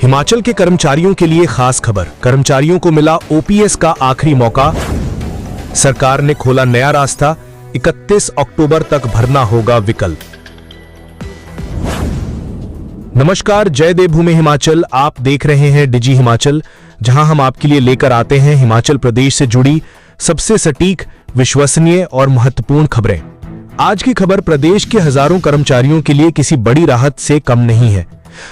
हिमाचल के कर्मचारियों के लिए खास खबर। कर्मचारियों को मिला ओपीएस का आखिरी मौका। सरकार ने खोला नया रास्ता, 31 अक्टूबर तक भरना होगा विकल्प। नमस्कार, जय देवभूमि हिमाचल। आप देख रहे हैं डिजी हिमाचल, जहां हम आपके लिए लेकर आते हैं हिमाचल प्रदेश से जुड़ी सबसे सटीक, विश्वसनीय और महत्वपूर्ण खबरें। आज की खबर प्रदेश के हजारों कर्मचारियों के लिए किसी बड़ी राहत से कम नहीं है।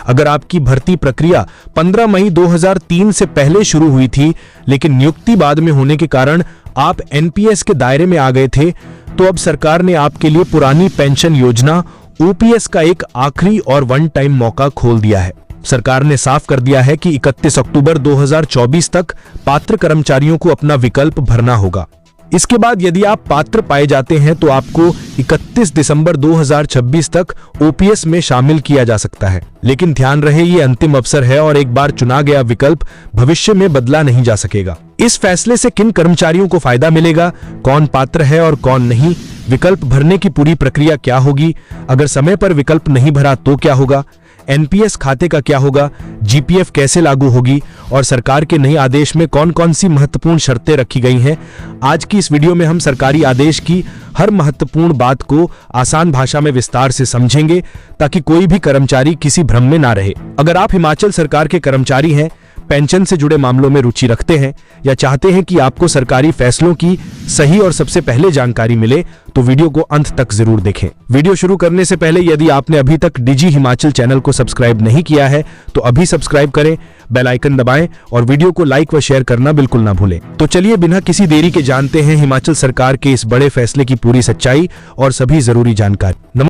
अगर आपकी भर्ती प्रक्रिया 15 मई 2003 से पहले शुरू हुई थी, लेकिन नियुक्ति बाद में होने के कारण आप एनपीएस के दायरे में आ गए थे, तो अब सरकार ने आपके लिए पुरानी पेंशन योजना ओपीएस का एक आखिरी और वन टाइम मौका खोल दिया है। सरकार ने साफ कर दिया है कि 31 अक्टूबर 2024 तक पात्र कर्मचारियों को अपना विकल्प भरना होगा। इसके बाद यदि आप पात्र पाए जाते हैं तो आपको 31 दिसंबर 2026 तक ओपीएस में शामिल किया जा सकता है। लेकिन ध्यान रहे, ये अंतिम अवसर है और एक बार चुना गया विकल्प भविष्य में बदला नहीं जा सकेगा। इस फैसले से किन कर्मचारियों को फायदा मिलेगा, कौन पात्र है और कौन नहीं, विकल्प भरने की पूरी प्रक्रिया क्या होगी, अगर समय पर विकल्प नहीं भरा तो क्या होगा, एनपीएस खाते का क्या होगा, जीपीएफ कैसे लागू होगी और सरकार के नए आदेश में कौन कौन सी महत्वपूर्ण शर्तें रखी गई हैं। आज की इस वीडियो में हम सरकारी आदेश की हर महत्वपूर्ण बात को आसान भाषा में विस्तार से समझेंगे, ताकि कोई भी कर्मचारी किसी भ्रम में ना रहे। अगर आप हिमाचल सरकार के कर्मचारी हैं, पेंशन से जुड़े मामलों में रुचि रखते हैं या चाहते हैं कि आपको सरकारी फैसलों की सही और सबसे पहले जानकारी मिले, तो वीडियो को अंत तक जरूर देखें। वीडियो शुरू करने से पहले यदि आपने अभी तक डिजी हिमाचल चैनल को सब्सक्राइब नहीं किया है तो अभी सब्सक्राइब करें, बेल आइकन दबाएं और वीडियो को लाइक व शेयर करना बिल्कुल ना भूलें। तो चलिए बिना किसी देरी के जानते हैं हिमाचल सरकार के इस बड़े फैसले की पूरी सच्चाई और सभी जरूरी जानकारी।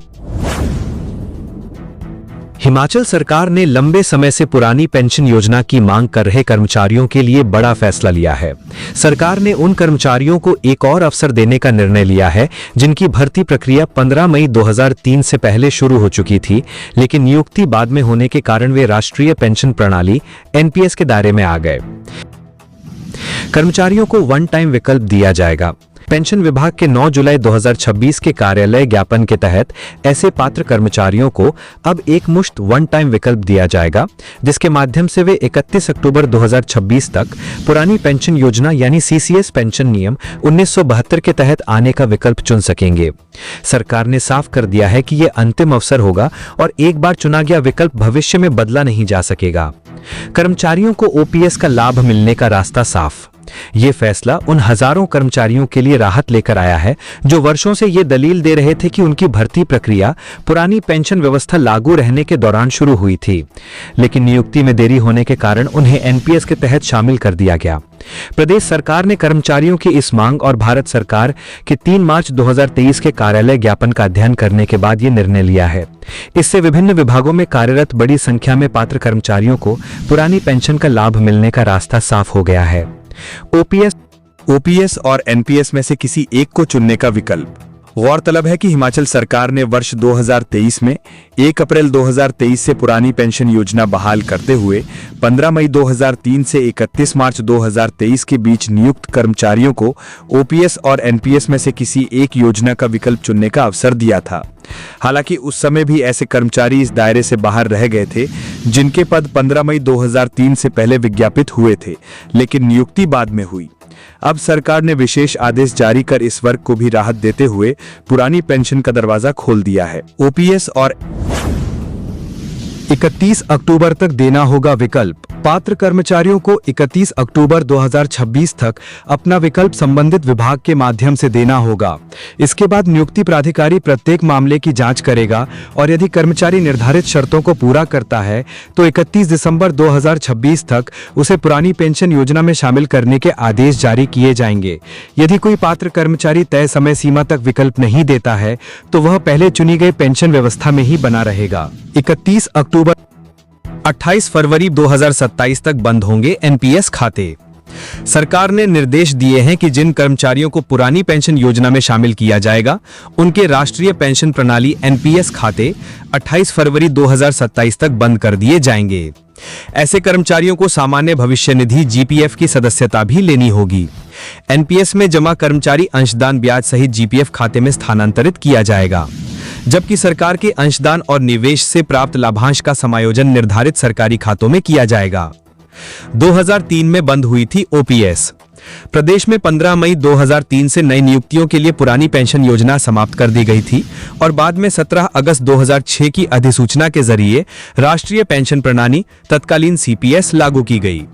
हिमाचल सरकार ने लंबे समय से पुरानी पेंशन योजना की मांग कर रहे कर्मचारियों के लिए बड़ा फैसला लिया है। सरकार ने उन कर्मचारियों को एक और अवसर देने का निर्णय लिया है जिनकी भर्ती प्रक्रिया 15 मई 2003 से पहले शुरू हो चुकी थी, लेकिन नियुक्ति बाद में होने के कारण वे राष्ट्रीय पेंशन प्रणाली एनपीएस के दायरे में आ गए। कर्मचारियों को वन टाइम विकल्प दिया जाएगा। पेंशन विभाग के 9 जुलाई 2026 के कार्यालय ज्ञापन के तहत ऐसे पात्र कर्मचारियों को अब एक मुश्त वन टाइम विकल्प दिया जाएगा, जिसके माध्यम से वे 31 अक्टूबर 2026 तक पुरानी पेंशन योजना यानी सीसीएस पेंशन नियम 1972 के तहत आने का विकल्प चुन सकेंगे। सरकार ने साफ कर दिया है कि यह अंतिम अवसर होगा और एक बार चुना गया विकल्प भविष्य में बदला नहीं जा सकेगा। कर्मचारियों को ओपीएस का लाभ मिलने का रास्ता साफ। ये फैसला उन हजारों कर्मचारियों के लिए राहत लेकर आया है जो वर्षों से ये दलील दे रहे थे कि उनकी भर्ती प्रक्रिया पुरानी पेंशन व्यवस्था लागू रहने के दौरान शुरू हुई थी, लेकिन नियुक्ति में देरी होने के कारण उन्हें एनपीएस के तहत शामिल कर दिया गया। प्रदेश सरकार ने कर्मचारियों की इस मांग और भारत सरकार के 3 मार्च 2023 के कार्यालय ज्ञापन का अध्ययन करने के बाद ये निर्णय लिया है। इससे विभिन्न विभागों में कार्यरत बड़ी संख्या में पात्र कर्मचारियों को पुरानी पेंशन का लाभ मिलने का रास्ता साफ हो गया है। ओपीएस और एनपीएस में से किसी एक को चुनने का विकल्प। गौरतलब है कि हिमाचल सरकार ने वर्ष 2023 में 1 अप्रैल 2023 से पुरानी पेंशन योजना बहाल करते हुए 15 मई 2003 से 31 मार्च 2023 के बीच नियुक्त कर्मचारियों को ओपीएस और एनपीएस में से किसी एक योजना का विकल्प चुनने का अवसर दिया था। हालांकि उस समय भी ऐसे कर्मचारी इस दायरे से बाहर रह गए थे जिनके पद 15 मई 2003 से पहले विज्ञापित हुए थे, लेकिन नियुक्ति बाद में हुई। अब सरकार ने विशेष आदेश जारी कर इस वर्ग को भी राहत देते हुए पुरानी पेंशन का दरवाजा खोल दिया है। ओपीएस और 31 अक्टूबर तक देना होगा विकल्प। पात्र कर्मचारियों को 31 अक्टूबर 2026 तक अपना विकल्प संबंधित विभाग के माध्यम से देना होगा। इसके बाद नियुक्ति प्राधिकारी प्रत्येक मामले की जांच करेगा और यदि कर्मचारी निर्धारित शर्तों को पूरा करता है तो 31 दिसंबर 2026 तक उसे पुरानी पेंशन योजना में शामिल करने के आदेश जारी किए जाएंगे। यदि कोई पात्र कर्मचारी तय समय सीमा तक विकल्प नहीं देता है तो वह पहले चुनी गई पेंशन व्यवस्था में ही बना रहेगा। 31 अक्टूबर 28 फरवरी 2027 तक बंद होंगे एनपीएस खाते। सरकार ने निर्देश दिए हैं कि जिन कर्मचारियों को पुरानी पेंशन योजना में शामिल किया जाएगा, उनके राष्ट्रीय पेंशन प्रणाली एनपीएस खाते 28 फरवरी 2027 तक बंद कर दिए जाएंगे। ऐसे कर्मचारियों को सामान्य भविष्य निधि जीपीएफ की सदस्यता भी लेनी होगी। एनपीएस में जमा कर्मचारी अंशदान ब्याज सहित जीपीएफ खाते में स्थानांतरित किया जाएगा। जबकि सरकार के अंशदान और निवेश से प्राप्त लाभांश का समायोजन निर्धारित सरकारी खातों में किया जाएगा। 2003 में बंद हुई थी ओपीएस। प्रदेश में 15 मई 2003 से नई नियुक्तियों के लिए पुरानी पेंशन योजना समाप्त कर दी गई थी और बाद में 17 अगस्त 2006 की अधिसूचना के जरिए राष्ट्रीय पेंशन प्रणाली तत्कालीन सीपीएस लागू की गई।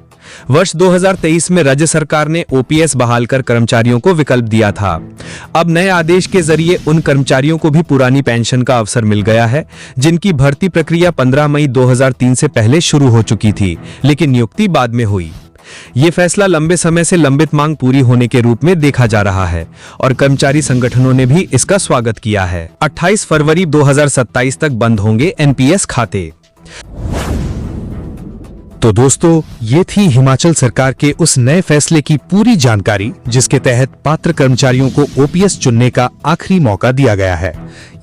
वर्ष 2023 में राज्य सरकार ने ओपीएस बहाल कर कर्मचारियों को विकल्प दिया था। अब नए आदेश के जरिए उन कर्मचारियों को भी पुरानी पेंशन का अवसर मिल गया है जिनकी भर्ती प्रक्रिया 15 मई 2003 से पहले शुरू हो चुकी थी, लेकिन नियुक्ति बाद में हुई। ये फैसला लंबे समय से लंबित मांग पूरी होने के रूप में देखा जा रहा है और कर्मचारी संगठनों ने भी इसका स्वागत किया है। 28 फरवरी 2027 तक बंद होंगे एनपीएस खाते। तो दोस्तों, ये थी हिमाचल सरकार के उस नए फैसले की पूरी जानकारी जिसके तहत पात्र कर्मचारियों को ओपीएस चुनने का आखिरी मौका दिया गया है।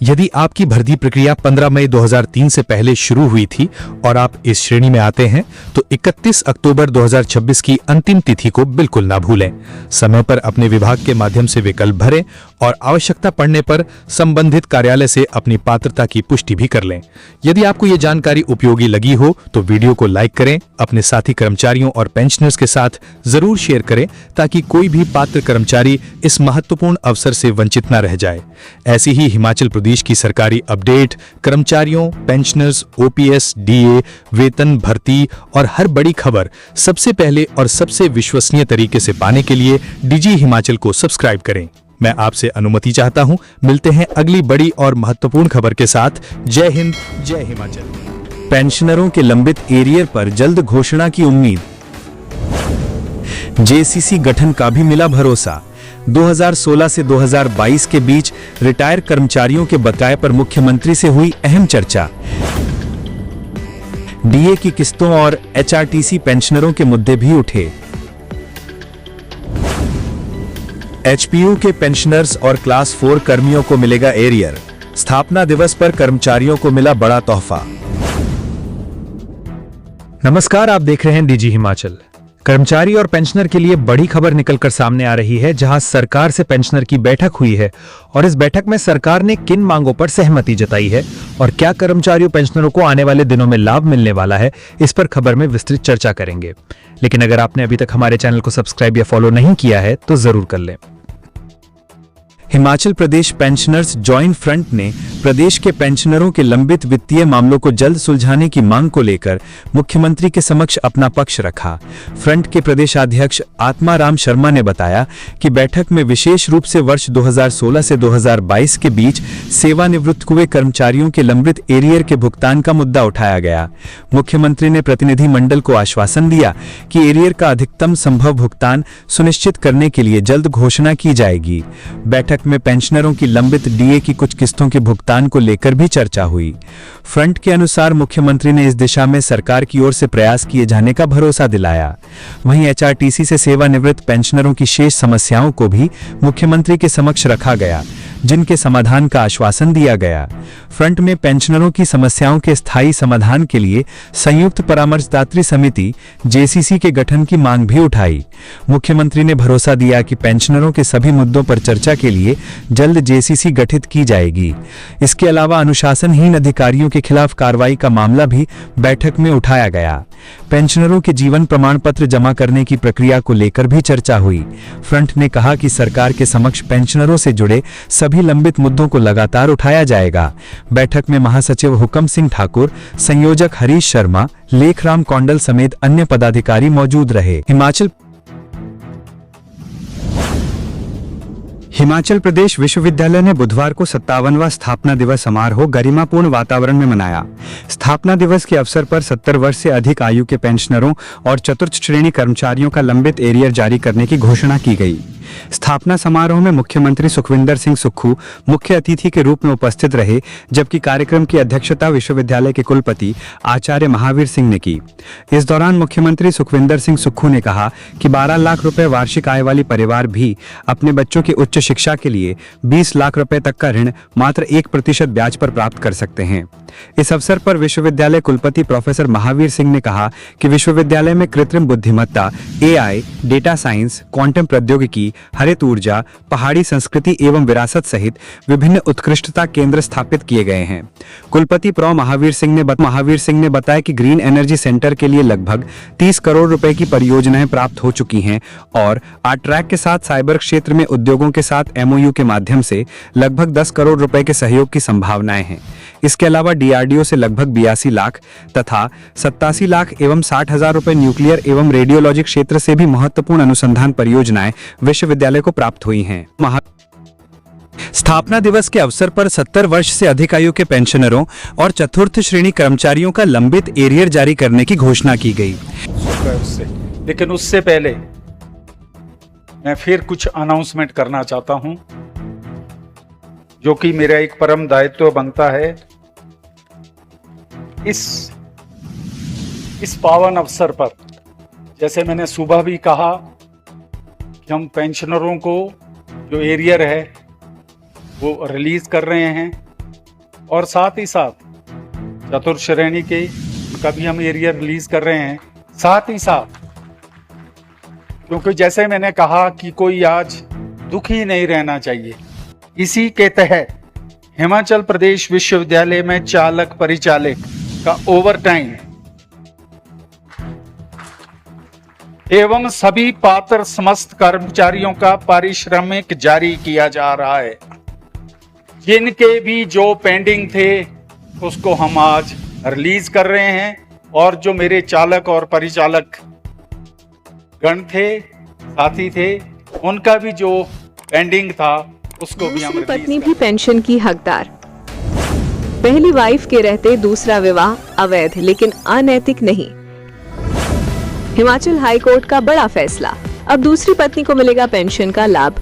यदि आपकी भर्ती प्रक्रिया 15 मई 2003 से पहले शुरू हुई थी और आप इस श्रेणी में आते हैं तो 31 अक्टूबर 2026 की अंतिम तिथि को बिल्कुल ना भूलें। समय पर अपने विभाग के माध्यम से विकल्प भरें और आवश्यकता पड़ने पर संबंधित कार्यालय से अपनी पात्रता की पुष्टि भी कर लें। यदि आपको ये जानकारी उपयोगी लगी हो तो वीडियो को लाइक करें, अपने साथी कर्मचारियों और पेंशनर्स के साथ जरूर शेयर करें ताकि कोई भी पात्र कर्मचारी इस महत्वपूर्ण अवसर से वंचित न रह जाए। ऐसी ही हिमाचल प्रदेश की सरकारी अपडेट, कर्मचारियों, पेंशनर्स, ओपीएस, डीए, वेतन, भर्ती और हर बड़ी खबर सबसे पहले और सबसे विश्वसनीय तरीके से पाने के लिए डिजी हिमाचल को सब्सक्राइब करें। मैं आपसे अनुमति चाहता हूं। मिलते हैं अगली बड़ी और महत्वपूर्ण खबर के साथ। जय हिंद, जय हिमाचल। पेंशनरों के लंबित एरियर पर जल्द घोषणा की उम्मीद। जेसीसी गठन का भी मिला भरोसा। 2016 से 2022 के बीच रिटायर कर्मचारियों के बकाये पर मुख्यमंत्री से हुई अहम चर्चा। डीए की किस्तों और एचआरटीसी पेंशनरों के मुद्दे भी उठे। एचपीयू के पेंशनर्स और क्लास 4 कर्मियों को मिलेगा एरियर। स्थापना दिवस पर कर्मचारियों को मिला बड़ा तोहफा। नमस्कार, आप देख रहे हैं डीजी हिमाचल। कर्मचारी और पेंशनर के लिए बड़ी खबर निकलकर सामने आ रही है, जहां सरकार से पेंशनर की बैठक हुई है और इस बैठक में सरकार ने किन मांगों पर सहमति जताई है और क्या कर्मचारियों पेंशनरों को आने वाले दिनों में लाभ मिलने वाला है, इस पर खबर में विस्तृत चर्चा करेंगे। लेकिन अगर आपने अभी तक हमारे चैनल को सब्सक्राइब या फॉलो नहीं किया है तो जरूर कर लें। Himachal Pradesh pensioners joint front ने प्रदेश के पेंशनरों के लंबित वित्तीय मामलों को जल्द सुलझाने की मांग को लेकर मुख्यमंत्री के समक्ष अपना पक्ष रखा। फ्रंट के प्रदेशाध्यक्ष आत्माराम शर्मा ने बताया कि बैठक में विशेष रूप से वर्ष 2016 से 2022 के बीच सेवानिवृत्त हुए कर्मचारियों के लंबित एरियर के भुगतान का मुद्दा उठाया गया। मुख्यमंत्री ने प्रतिनिधि मंडल को आश्वासन दिया कि एरियर का अधिकतम संभव भुगतान सुनिश्चित करने के लिए जल्द घोषणा की जाएगी। बैठक में पेंशनरों की लंबित डीए की कुछ किस्तों के भुगतान को लेकर भी चर्चा हुई। फ्रंट के अनुसार मुख्यमंत्री ने इस दिशा में सरकार की ओर से प्रयास किए जाने का भरोसा दिलाया। वहीं एचआरटीसी से सेवानिवृत्त पेंशनरों की शेष समस्याओं को भी मुख्यमंत्री के समक्ष रखा गया, जिनके समाधान का आश्वासन दिया गया। फ्रंट में पेंशनरों की समस्याओं के स्थायी समाधान के लिए संयुक्त परामर्शदात्री समिति जेसीसी के गठन की मांग भी उठाई। मुख्यमंत्री ने भरोसा दिया कि पेंशनरों के सभी मुद्दों पर चर्चा के लिए जल्द जेसीसी गठित की जाएगी। इसके अलावा अनुशासनहीन अधिकारियों के खिलाफ कार्रवाई का मामला भी बैठक में उठाया गया। पेंशनरों के जीवन प्रमाण पत्र जमा करने की प्रक्रिया को लेकर भी चर्चा हुई। फ्रंट ने कहा कि सरकार के समक्ष पेंशनरों से जुड़े सभी लंबित मुद्दों को लगातार उठाया जाएगा। बैठक में महासचिव हुकम सिंह ठाकुर, संयोजक हरीश शर्मा, लेखराम कौंडल समेत अन्य पदाधिकारी मौजूद रहे। हिमाचल प्रदेश विश्वविद्यालय ने बुधवार को 57वां स्थापना दिवस समारोह गरिमापूर्ण वातावरण में मनाया। स्थापना दिवस के अवसर पर 70 वर्ष से अधिक आयु के पेंशनरों और चतुर्थ श्रेणी कर्मचारियों का लंबित एरियर जारी करने की घोषणा की गई। स्थापना समारोह में मुख्यमंत्री सुखविंदर सिंह सुक्खू मुख्य अतिथि के रूप में उपस्थित रहे, जबकि कार्यक्रम की अध्यक्षता विश्वविद्यालय के कुलपति आचार्य महावीर सिंह ने की। इस दौरान मुख्यमंत्री सुखविंदर सिंह सुक्खू ने कहा कि 12 लाख रुपए वार्षिक आय वाली परिवार भी अपने बच्चों की उच्च शिक्षा के लिए 20 लाख रुपए तक का ऋण मात्र 1% ब्याज पर प्राप्त कर सकते हैं। इस अवसर पर विश्वविद्यालय कुलपति प्रोफेसर महावीर सिंह ने कहा कि विश्वविद्यालय में कृत्रिम बुद्धिमत्ता, एआई, डेटा साइंस, क्वांटम प्रौद्योगिकी, हरित ऊर्जा, पहाड़ी संस्कृति एवं विरासत सहित विभिन्न उत्कृष्टता केंद्र स्थापित किए गए हैं। कुलपति प्रो महावीर सिंह ने बताया कि ग्रीन एनर्जी सेंटर के लिए लगभग 30 करोड़ रुपए की परियोजनाएं प्राप्त हो चुकी हैं और आर्ट-ट्रैक के साथ साइबर क्षेत्र में उद्योगों के साथ एमओयू के माध्यम से लगभग 10 करोड़ रुपए के सहयोग की संभावनाएं हैं। इसके अलावा डीआरडीओ से लगभग 82 लाख तथा 87 लाख एवं 60,000 रुपए न्यूक्लियर एवं रेडियोलॉजी क्षेत्र से भी महत्वपूर्ण अनुसंधान परियोजनाएं विश्वविद्यालय को प्राप्त हुई हैं। स्थापना दिवस के अवसर पर 70 वर्ष से अधिक आयु के पेंशनरों और चतुर्थ श्रेणी कर्मचारियों का लंबित एरियर जारी करने की घोषणा की गई। लेकिन उससे पहले मैं फिर कुछ अनाउंसमेंट करना चाहता हूं, जो कि मेरा एक परम दायित्व बनता है। इस पावन अवसर पर, जैसे मैंने सुबह भी कहा कि हम पेंशनरों को जो एरियर है वो रिलीज कर रहे हैं और साथ ही साथ चतुर्थ श्रेणी के का भी हम एरियर रिलीज कर रहे हैं। साथ ही साथ क्योंकि जैसे मैंने कहा कि कोई आज दुखी नहीं रहना चाहिए, इसी के तहत हिमाचल प्रदेश विश्वविद्यालय में चालक परिचालक का ओवरटाइम एवं सभी पात्र समस्त कर्मचारियों का पारिश्रमिक जारी किया जा रहा है। जिनके भी जो पेंडिंग थे उसको हम आज रिलीज कर रहे हैं और जो मेरे चालक और परिचालक गण थे, साथी थे, उनका भी जो पेंडिंग था उसको भी हम दूसरी पत्नी भी पेंशन की हकदार। पहली वाइफ के रहते दूसरा विवाह अवैध लेकिन अनैतिक नहीं। हिमाचल हाई कोर्ट का बड़ा फैसला, अब दूसरी पत्नी को मिलेगा पेंशन का लाभ।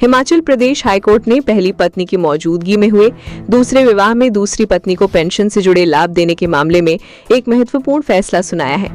हिमाचल प्रदेश हाई कोर्ट ने पहली पत्नी की मौजूदगी में हुए दूसरे विवाह में दूसरी पत्नी को पेंशन से जुड़े लाभ देने के मामले में एक महत्वपूर्ण फैसला सुनाया है।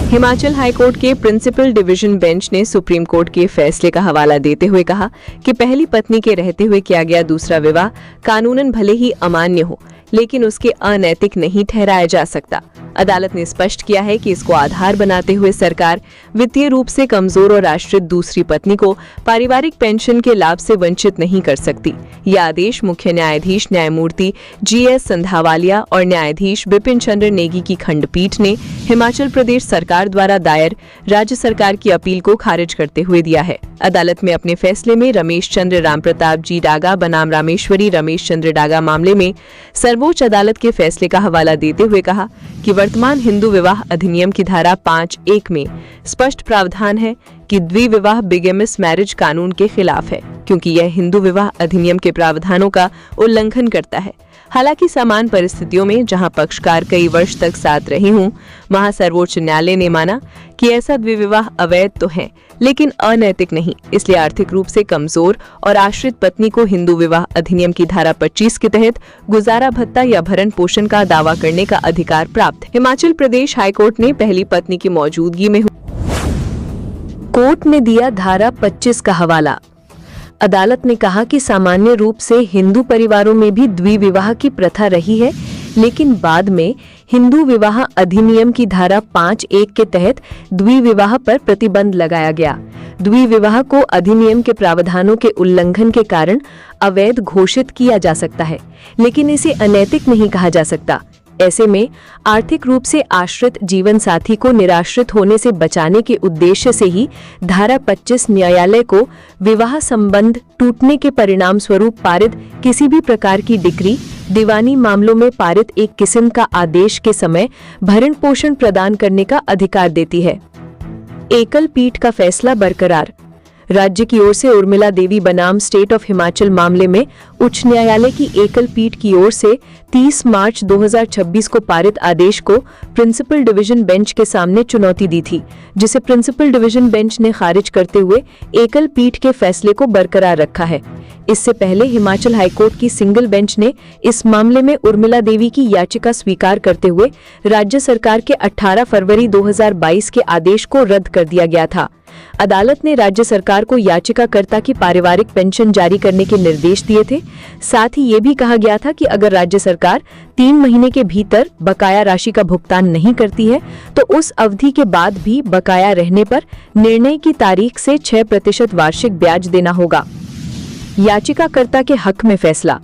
हिमाचल हाई कोर्ट के प्रिंसिपल डिवीजन बेंच ने सुप्रीम कोर्ट के फैसले का हवाला देते हुए कहा कि पहली पत्नी के रहते हुए किया गया दूसरा विवाह कानूनन भले ही अमान्य हो, लेकिन उसके अनैतिक नहीं ठहराया जा सकता। अदालत ने स्पष्ट किया है कि इसको आधार बनाते हुए सरकार वित्तीय रूप से कमजोर और आश्रित दूसरी पत्नी को पारिवारिक पेंशन के लाभ से वंचित नहीं कर सकती। यह आदेश मुख्य न्यायाधीश न्यायमूर्ति जीएस संधावालिया और न्यायाधीश बिपिन चंद्र नेगी की खंडपीठ ने हिमाचल प्रदेश सरकार द्वारा दायर राज्य सरकार की अपील को खारिज करते हुए दिया है। अदालत में अपने फैसले में रमेश चंद्र रामप्रताप जी डागा बनाम रामेश्वरी रमेश चंद्र डागा मामले में सर्वोच्च अदालत के फैसले का हवाला देते हुए कहा कि वर्तमान हिंदू विवाह अधिनियम की धारा 5(1) में स्पष्ट प्रावधान है कि द्विविवाह बिगेमिस मैरिज कानून के खिलाफ है, क्योंकि यह हिंदू विवाह अधिनियम के प्रावधानों का उल्लंघन करता है। हालांकि समान परिस्थितियों में जहां पक्षकार कई वर्ष तक साथ रहे हों, वहां सर्वोच्च न्यायालय ने माना कि ऐसा द्विविवाह अवैध तो है लेकिन अनैतिक नहीं, इसलिए आर्थिक रूप से कमजोर और आश्रित पत्नी को हिंदू विवाह अधिनियम की धारा 25 के तहत गुजारा भत्ता या भरण पोषण का दावा करने का अधिकार प्राप्त है। हिमाचल प्रदेश हाईकोर्ट ने पहली पत्नी की मौजूदगी में कोर्ट ने दिया धारा 25 का हवाला। अदालत ने कहा कि सामान्य रूप से हिंदू परिवारों में भी द्विविवाह की प्रथा रही है, लेकिन बाद में हिंदू विवाह अधिनियम की धारा 5(1) के तहत द्विविवाह पर प्रतिबंध लगाया गया। द्विविवाह को अधिनियम के प्रावधानों के उल्लंघन के कारण अवैध घोषित किया जा सकता है, लेकिन इसे अनैतिक नहीं कहा जा सकता। ऐसे में आर्थिक रूप से आश्रित जीवन साथी को निराश्रित होने से बचाने के उद्देश्य से ही धारा 25 न्यायालय को विवाह संबंध टूटने के परिणाम स्वरूप पारित किसी भी प्रकार की डिक्री, दीवानी मामलों में पारित एक किस्म का आदेश के समय भरण पोषण प्रदान करने का अधिकार देती है। एकल पीठ का फैसला बरकरार। राज्य की ओर से उर्मिला देवी बनाम स्टेट ऑफ हिमाचल मामले में उच्च न्यायालय की एकल पीठ की ओर से 30 मार्च 2026 को पारित आदेश को प्रिंसिपल डिवीजन बेंच के सामने चुनौती दी थी, जिसे प्रिंसिपल डिवीजन बेंच ने खारिज करते हुए एकल पीठ के फैसले को बरकरार रखा है। इससे पहले हिमाचल हाईकोर्ट की सिंगल बेंच ने इस मामले में उर्मिला देवी की याचिका स्वीकार करते हुए राज्य सरकार के 18 फरवरी 2022 के आदेश को रद्द कर दिया गया था। अदालत ने राज्य सरकार को याचिकाकर्ता की पारिवारिक पेंशन जारी करने के निर्देश दिए थे। साथ ही ये भी कहा गया था कि अगर राज्य सरकार 3 महीने के भीतर बकाया राशि का भुगतान नहीं करती है तो उस अवधि के बाद भी बकाया रहने पर निर्णय की तारीख से 6% वार्षिक ब्याज देना होगा। याचिकाकर्ता के हक में फैसला।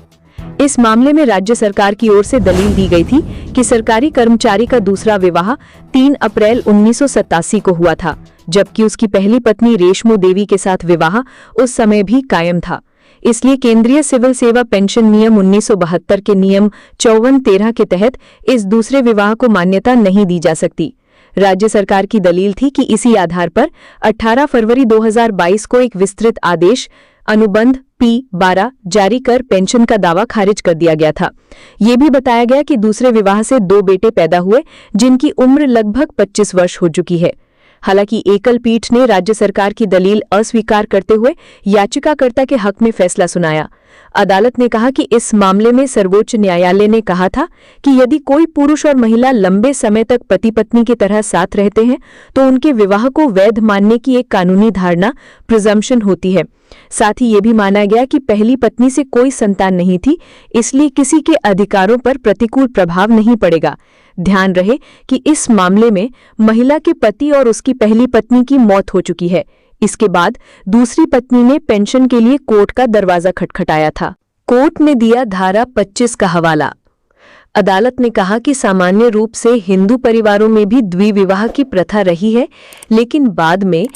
इस मामले में राज्य सरकार की ओर से दलील दी गई थी कि सरकारी कर्मचारी का दूसरा विवाह 3 अप्रैल 1987 को हुआ था, जबकि उसकी पहली पत्नी रेशमू देवी के साथ विवाह उस समय भी कायम था। इसलिए केंद्रीय सिविल सेवा पेंशन नियम 1972 के नियम 54(13) के तहत इस दूसरे विवाह को मान्यता नहीं दी जा सकती। राज्य सरकार की दलील थी कि इसी आधार पर 18 फरवरी 2022 को एक विस्तृत आदेश अनुबंध P-12 जारी कर पेंशन का दावा खारिज कर दिया गया था। ये भी बताया गया कि दूसरे विवाह से 2 बेटे पैदा हुए जिनकी उम्र लगभग 25 वर्ष हो चुकी है। हालांकि एकल पीठ ने राज्य सरकार की दलील अस्वीकार करते हुए याचिकाकर्ता के हक में फैसला सुनाया। अदालत ने कहा कि इस मामले में सर्वोच्च न्यायालय ने कहा था कि यदि कोई पुरुष और महिला लंबे समय तक पति पत्नी की तरह साथ रहते हैं तो उनके विवाह को वैध मानने की एक कानूनी धारणा प्रिजम्पशन होती है। साथ ही ये भी माना गया कि पहली पत्नी से कोई संतान नहीं थी, इसलिए किसी के अधिकारों पर प्रतिकूल प्रभाव नहीं पड़ेगा। ध्यान रहे कि इस मामले में महिला के पति और उसकी पहली पत्नी की मौत हो चुकी है। इसके बाद दूसरी पत्नी ने पेंशन के लिए कोर्ट का दरवाजा खटखटाया था। कोर्ट ने दिया धारा 25 का हवाला। अदालत ने कहा कि सामान्य रूप से हिंदू परिवारों में भी द्विविवाह की प्रथा रही है, लेकिन बाद में